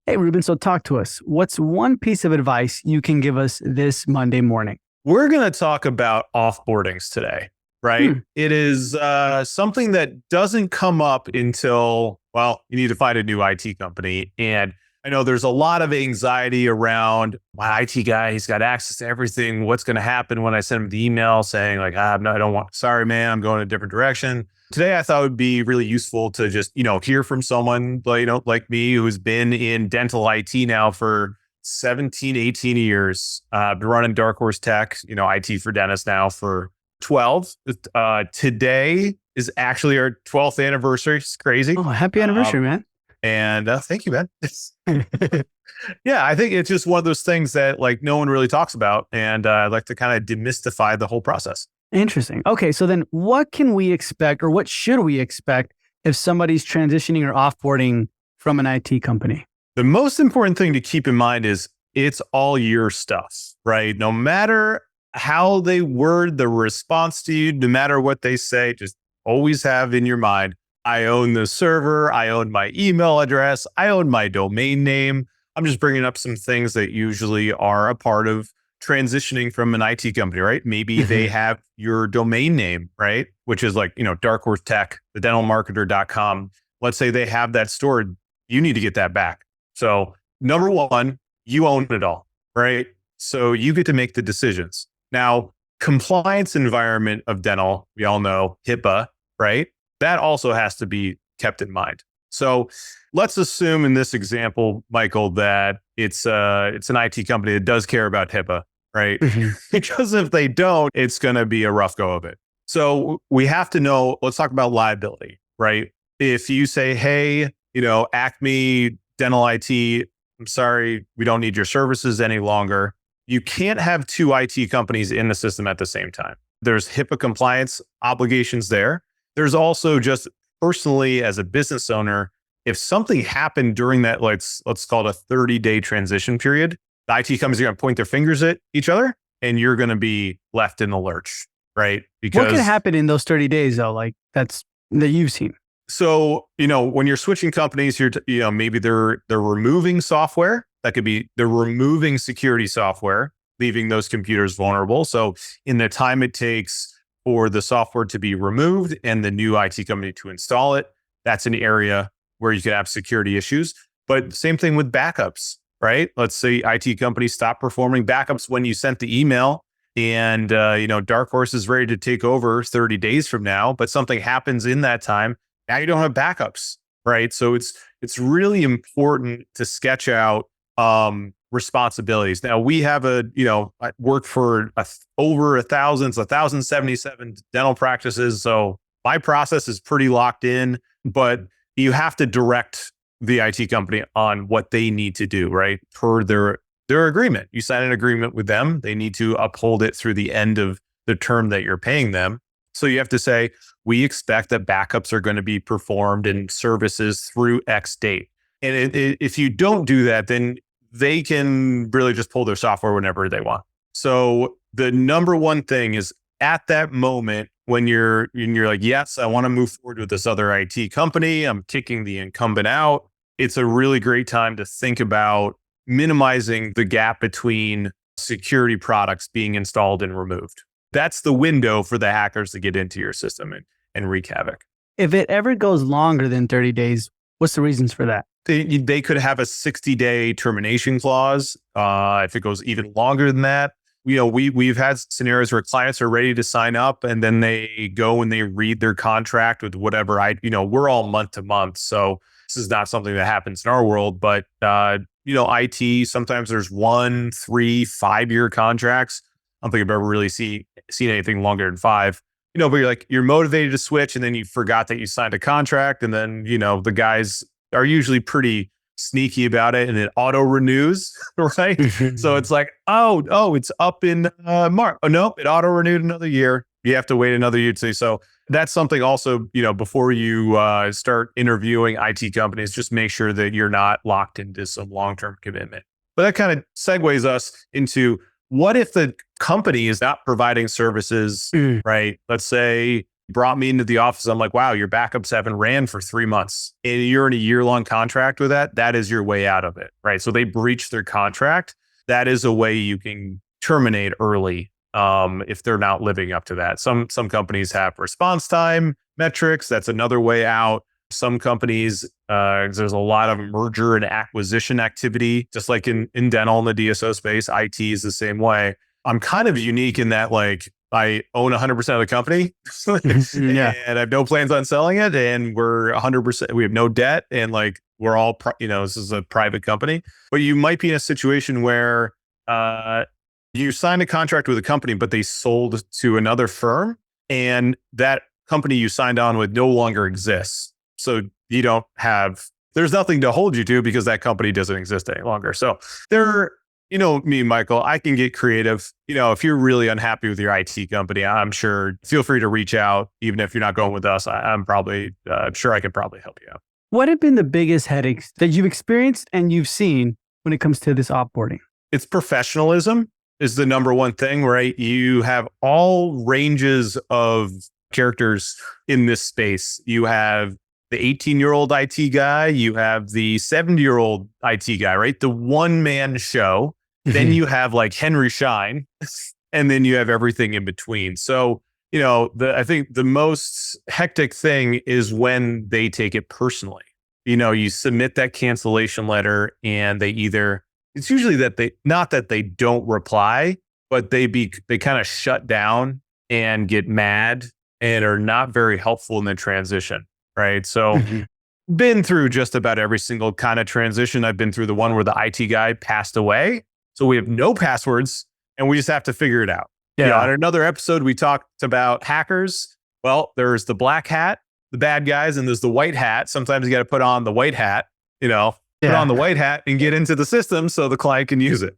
Hey, Reuben, so talk to us. What's one piece of advice you can give us this Monday morning? We're going to talk about offboardings today, right? Hmm. It is something that doesn't come up until, well, you need to find a new IT company. And I know there's a lot of anxiety around my IT guy. He's got access to everything. What's going to happen when I send him the email saying like, no, I don't want, sorry, man, I'm going a different direction. Today, I thought it would be really useful to just, hear from someone, like me who's been in dental IT now for 17, 18 years. Been running Dark Horse Tech, IT for dentists now for 12. Today is actually our 12th anniversary. It's crazy. Oh, happy anniversary, man. And thank you, man. Yeah, I think it's just one of those things that like no one really talks about. And I'd like to kind of demystify the whole process. Interesting. Okay, so then what can we expect or what should we expect if somebody's transitioning or offboarding from an IT company? The most important thing to keep in mind is it's all your stuff, right? No matter how they word the response to you, no matter what they say, just always have in your mind, I own the server, I own my email address, I own my domain name. I'm just bringing up some things that usually are a part of transitioning from an IT company, right? Maybe they have your domain name, right? Which is like, Dark Horse Tech, the dentalmarketer.com. Let's say they have that stored. You need to get that back. So number one, you own it all, right? So you get to make the decisions. Now, compliance environment of dental, we all know HIPAA, right? That also has to be kept in mind. So let's assume in this example, Michael, that it's an IT company that does care about HIPAA, right? Because if they don't, it's going to be a rough go of it. So we have to know, let's talk about liability, right? If you say, hey, Acme Dental IT, I'm sorry, we don't need your services any longer. You can't have two IT companies in the system at the same time. There's HIPAA compliance obligations there. There's also just personally as a business owner, if something happened during that, let's call it a 30-day transition period, the IT companies are going to point their fingers at each other and you're going to be left in the lurch, right? What can happen in those 30 days though? Like that you've seen? So, when you're switching companies, maybe they're removing software. That could be they're removing security software, leaving those computers vulnerable. So in the time it takes for the software to be removed and the new IT company to install it, that's an area where you could have security issues. But same thing with backups, right? Let's say IT companies stop performing backups when you sent the email and, Dark Horse is ready to take over 30 days from now, but something happens in that time. Now you don't have backups, right? So it's really important to sketch out responsibilities. Now we have I work for over 1,077 dental practices. So my process is pretty locked in, but you have to direct the IT company on what they need to do, right? Per their agreement. You sign an agreement with them. They need to uphold it through the end of the term that you're paying them. So you have to say, we expect that backups are going to be performed in services through X date. And if you don't do that, then they can really just pull their software whenever they want. So the number one thing is at that moment when you're like, yes, I want to move forward with this other IT company, I'm kicking the incumbent out. It's a really great time to think about minimizing the gap between security products being installed and removed. That's the window for the hackers to get into your system and wreak havoc. If it ever goes longer than 30 days, what's the reasons for that? They could have a 60-day termination clause. If it goes even longer than that, we've had scenarios where clients are ready to sign up and then they go and they read their contract with whatever we're all month to month. So this is not something that happens in our world, but IT, sometimes there's 1, 3, 5-year contracts. I don't think I've ever really seen anything longer than 5. But you're motivated to switch and then you forgot that you signed a contract and then, the guys are usually pretty sneaky about it and it auto renews, right? So it's like, oh, it's up in March. Oh, no, it auto renewed another year. You have to wait another year to see. So that's something also, before you start interviewing IT companies, just make sure that you're not locked into some long-term commitment. But that kind of segues us into what if the company is not providing services, right? Let's say brought me into the office. I'm like, wow, your backups haven't ran for 3 months and you're in a year-long contract with that. That is your way out of it, right? So they breached their contract. That is a way you can terminate early if they're not living up to that. Some companies have response time metrics. That's another way out. Some companies, there's a lot of merger and acquisition activity, just like in dental in the DSO space. IT is the same way. I'm kind of unique in that, like, I own 100% of the company Yeah. and I have no plans on selling it. And we're 100%, we have no debt. And like, we're all, this is a private company, but you might be in a situation where you signed a contract with a company, but they sold to another firm and that company you signed on with no longer exists. So you don't have, there's nothing to hold you to because that company doesn't exist any longer. So me, Michael, I can get creative. If you're really unhappy with your IT company, I'm sure, feel free to reach out. Even if you're not going with us, I'm sure I could probably help you out. What have been the biggest headaches that you've experienced and you've seen when it comes to this offboarding? It's professionalism is the number one thing, right? You have all ranges of characters in this space. You have the 18-year-old IT guy, you have the 70-year-old IT guy, right? The one-man show. Then you have like Henry Schein, and then you have everything in between. So, I think the most hectic thing is when they take it personally. You submit that cancellation letter and it's usually that not that they don't reply, but they kind of shut down and get mad and are not very helpful in the transition. Right. So been through just about every single kind of transition. I've been through the one where the IT guy passed away. So we have no passwords and we just have to figure it out. Yeah. On another episode, we talked about hackers. Well, there's the black hat, the bad guys, and there's the white hat. Sometimes you got to put on the white hat, put on the white hat and get into the system so the client can use it.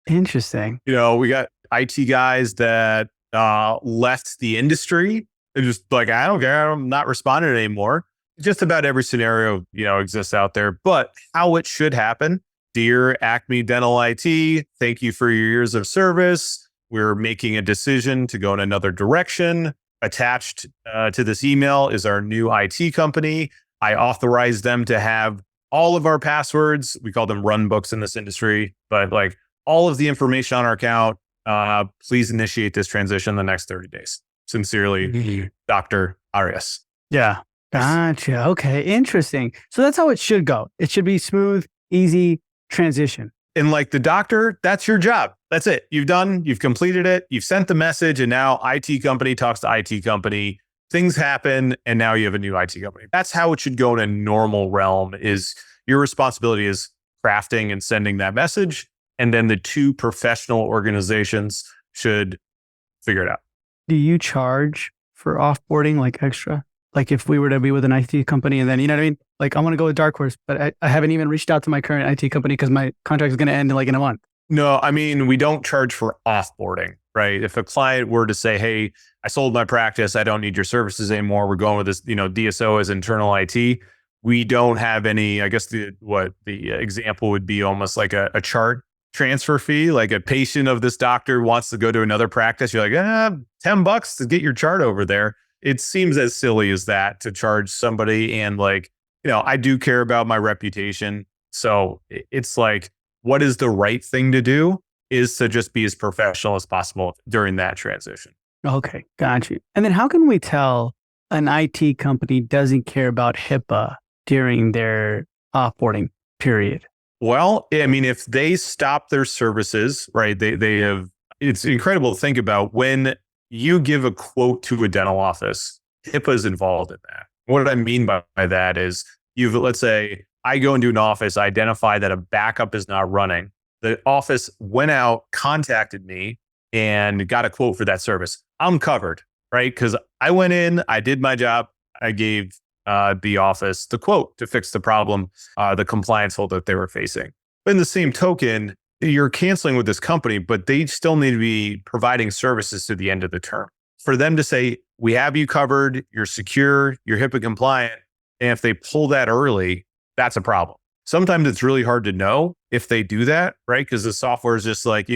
Interesting. We got IT guys that left the industry. They're just like, I don't care. I'm not responding anymore. Just about every scenario, exists out there. But how it should happen, dear Acme Dental IT, thank you for your years of service. We're making a decision to go in another direction. Attached to this email is our new IT company. I authorize them to have all of our passwords. We call them run books in this industry, but like all of the information on our account. Please initiate this transition in the next 30 days. Sincerely, Dr. Arias. Yeah. Gotcha. Okay. Interesting. So that's how it should go. It should be smooth, easy transition. And like the doctor, that's your job. That's it. You've completed it. You've sent the message and now IT company talks to IT company. Things happen and now you have a new IT company. That's how it should go in a normal realm. Is your responsibility is crafting and sending that message. And then the two professional organizations should figure it out. Do you charge for offboarding like extra? Like if we were to be with an IT company and then, you know what I mean? Like I want to go with Dark Horse, but I haven't even reached out to my current IT company because my contract is going to end in a month. No, I mean, we don't charge for offboarding, right? If a client were to say, hey, I sold my practice, I don't need your services anymore. We're going with this, DSO as internal IT. We don't have any, I guess the example would be almost like a chart transfer fee. Like a patient of this doctor wants to go to another practice. You're like, $10 to get your chart over there. It seems as silly as that to charge somebody. And I do care about my reputation. So it's like, what is the right thing to do is to just be as professional as possible during that transition. Okay. Got you. And then how can we tell an IT company doesn't care about HIPAA during their offboarding period? Well, I mean, if they stop their services, right, they have, it's incredible to think about when you give a quote to a dental office, HIPAA is involved in that. What I mean by that is let's say I go into an office, identify that a backup is not running. The office went out, contacted me and got a quote for that service. I'm covered, right? Because I went in, I did my job. I gave the office the quote to fix the problem, the compliance hole that they were facing. But in the same token, you're canceling with this company, but they still need to be providing services to the end of the term. For them to say, we have you covered, you're secure, you're HIPAA compliant, and if they pull that early, that's a problem. Sometimes it's really hard to know if they do that, right? Because the software is just like,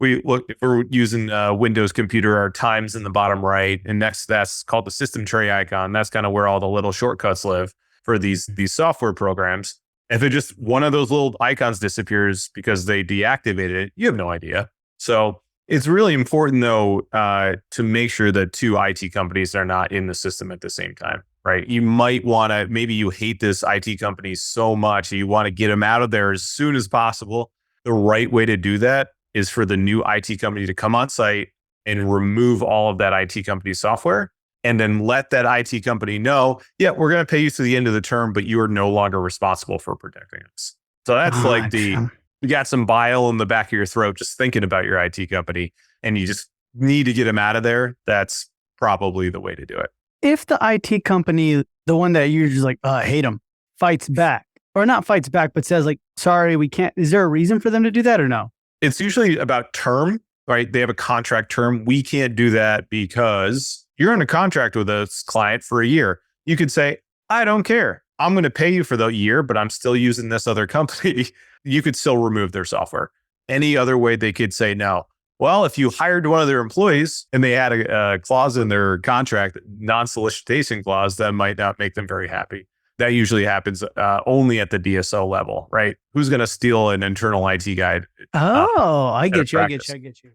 we look, if we're using a Windows computer, our time's in the bottom right. And next, that's called the system tray icon. That's kind of where all the little shortcuts live for these software programs. If it just one of those little icons disappears because they deactivated it, you have no idea. So it's really important, though, to make sure that two IT companies are not in the system at the same time, right? You might want to, maybe you hate this IT company so much, you want to get them out of there as soon as possible. The right way to do that is for the new IT company to come on site and remove all of that IT company software, and then let that IT company know, yeah, we're going to pay you to the end of the term, but you are no longer responsible for protecting us. So that's like you got some bile in the back of your throat just thinking about your IT company, and you just need to get them out of there. That's probably the way to do it. If the IT company, the one that you're just like, I hate them, fights back, or not fights back, but says like, sorry, we can't, is there a reason for them to do that or no? It's usually about term, right? They have a contract term. We can't do that because you're in a contract with a client for a year. You could say, I don't care. I'm going to pay you for the year, but I'm still using this other company. You could still remove their software. Any other way they could say no. Well, if you hired one of their employees and they had a clause in their contract, non-solicitation clause, that might not make them very happy. That usually happens only at the DSO level, right? Who's going to steal an internal IT guide? I get you.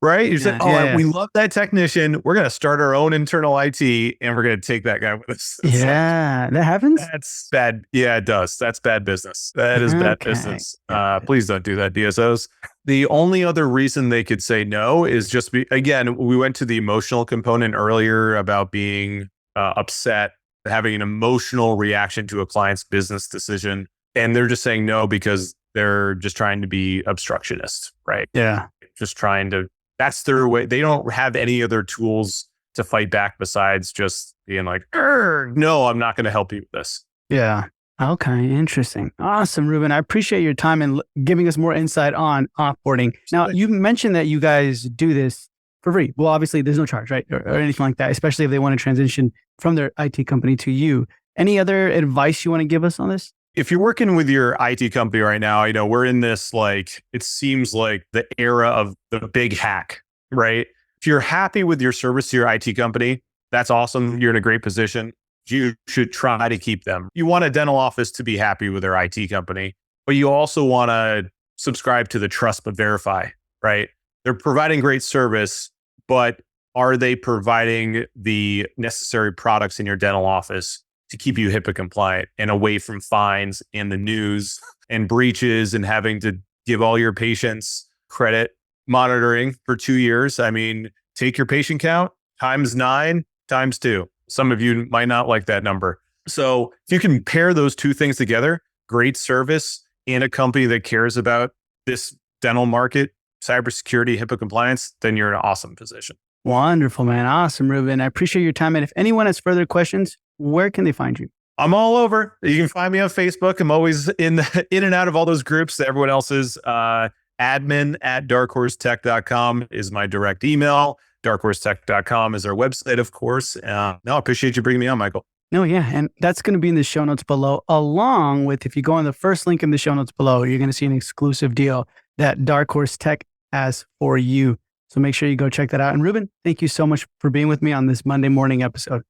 Right? You say, we love that technician. We're going to start our own internal IT and we're going to take that guy with us. That happens? That's bad. Yeah, it does. That's bad business. That is bad business. Please don't do that, DSOs. The only other reason they could say no is just again, we went to the emotional component earlier about being upset, having an emotional reaction to a client's business decision. And they're just saying no because they're just trying to be obstructionist, right? Yeah. Just trying to, that's their way. They don't have any other tools to fight back besides just being like, no, I'm not going to help you with this. Yeah. Okay. Interesting. Awesome, Reuben. I appreciate your time and giving us more insight on offboarding. Now, you mentioned that you guys do this for free. Well, obviously there's no charge, right? Or anything like that, especially if they want to transition from their IT company to you. Any other advice you want to give us on this? If you're working with your IT company right now, we're in this, like, it seems like the era of the big hack, right? If you're happy with your service to your IT company, that's awesome. You're in a great position. You should try to keep them. You want a dental office to be happy with their IT company, but you also want to subscribe to the trust but verify, right? They're providing great service, but are they providing the necessary products in your dental office to keep you HIPAA compliant and away from fines and the news and breaches and having to give all your patients credit monitoring for 2 years? I mean, take your patient count times 9 times 2. Some of you might not like that number. So if you can pair those two things together, great service and a company that cares about this dental market, cybersecurity, HIPAA compliance, then you're in an awesome position. Wonderful, man. Awesome, Reuben. I appreciate your time. And if anyone has further questions, where can they find you? I'm all over. You can find me on Facebook. I'm always in and out of all those groups that everyone else is. Admin@darkhorsetech.com is my direct email. darkhorsetech.com is our website, of course. I appreciate you bringing me on, Michael. No, yeah. And that's going to be in the show notes below, along with, if you go on the first link in the show notes below, you're going to see an exclusive deal that Dark Horse Tech has for you. So make sure you go check that out. And Reuben, thank you so much for being with me on this Monday morning episode.